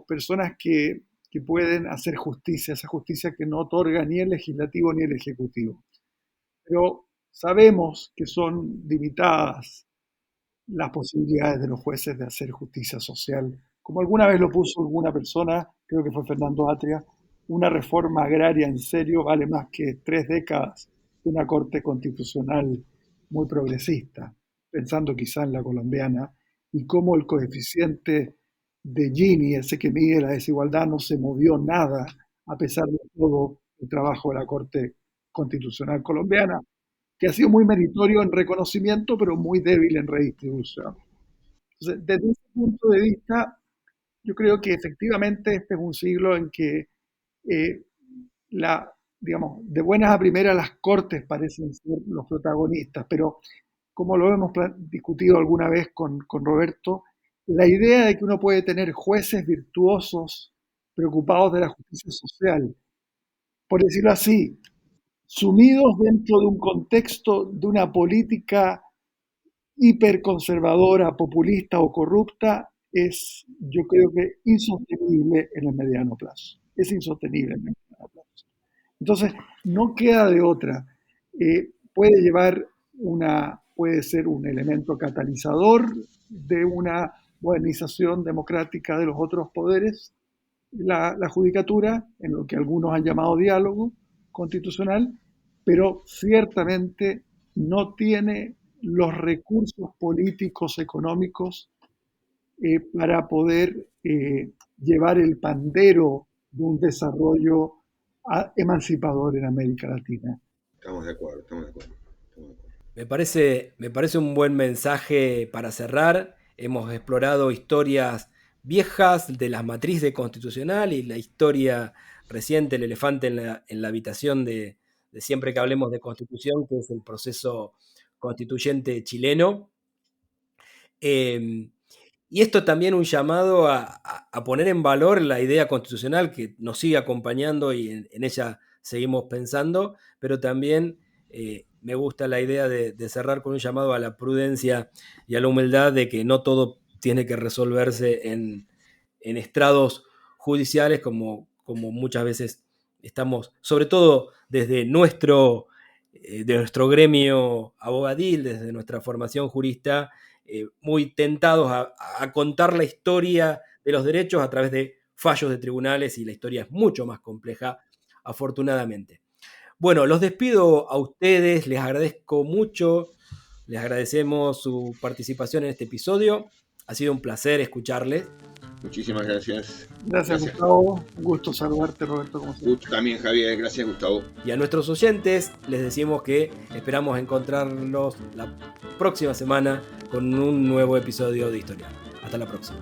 personas que pueden hacer justicia, esa justicia que no otorga ni el legislativo ni el ejecutivo. Pero sabemos que son limitadas las posibilidades de los jueces de hacer justicia social. Como alguna vez lo puso alguna persona, creo que fue Fernando Atria, una reforma agraria en serio vale más que 3 décadas de una corte constitucional muy progresista, pensando quizá en la colombiana, y cómo el coeficiente de Gini, ese que mide la desigualdad, no se movió nada a pesar de todo el trabajo de la Corte Constitucional colombiana, que ha sido muy meritorio en reconocimiento, pero muy débil en redistribución. Entonces, desde ese punto de vista, yo creo que efectivamente este es un siglo en que digamos, de buenas a primeras las cortes parecen ser los protagonistas, pero como lo hemos discutido alguna vez con Roberto, la idea de que uno puede tener jueces virtuosos preocupados de la justicia social, por decirlo así, sumidos dentro de un contexto de una política hiperconservadora, populista o corrupta, es, yo creo que, insostenible en el mediano plazo. Es insostenible en el mediano plazo. Entonces, no queda de otra. Puede ser un elemento catalizador de una modernización democrática de los otros poderes, la judicatura, en lo que algunos han llamado diálogo constitucional, pero ciertamente no tiene los recursos políticos, económicos, para poder llevar el pandero de un desarrollo emancipador en América Latina. Estamos de acuerdo. Me parece un buen mensaje para cerrar. Hemos explorado historias viejas de la matriz constitucional y la historia reciente, el elefante en la habitación de siempre que hablemos de constitución, que es el proceso constituyente chileno. Y esto también un llamado a poner en valor la idea constitucional que nos sigue acompañando y en ella seguimos pensando, pero también me gusta la idea de cerrar con un llamado a la prudencia y a la humildad de que no todo tiene que resolverse en estrados judiciales como muchas veces estamos, sobre todo desde nuestro gremio abogadil, desde nuestra formación jurista, muy tentados a contar la historia de los derechos a través de fallos de tribunales, y la historia es mucho más compleja, afortunadamente. Bueno, los despido a ustedes, les agradezco mucho, les agradecemos su participación en este episodio, ha sido un placer escucharles. Muchísimas gracias. Gracias, Gustavo. Un gusto saludarte, Roberto. Como siempre. Gusto también, Javier. Gracias, Gustavo. Y a nuestros oyentes les decimos que esperamos encontrarlos la próxima semana con un nuevo episodio de Historia. Hasta la próxima.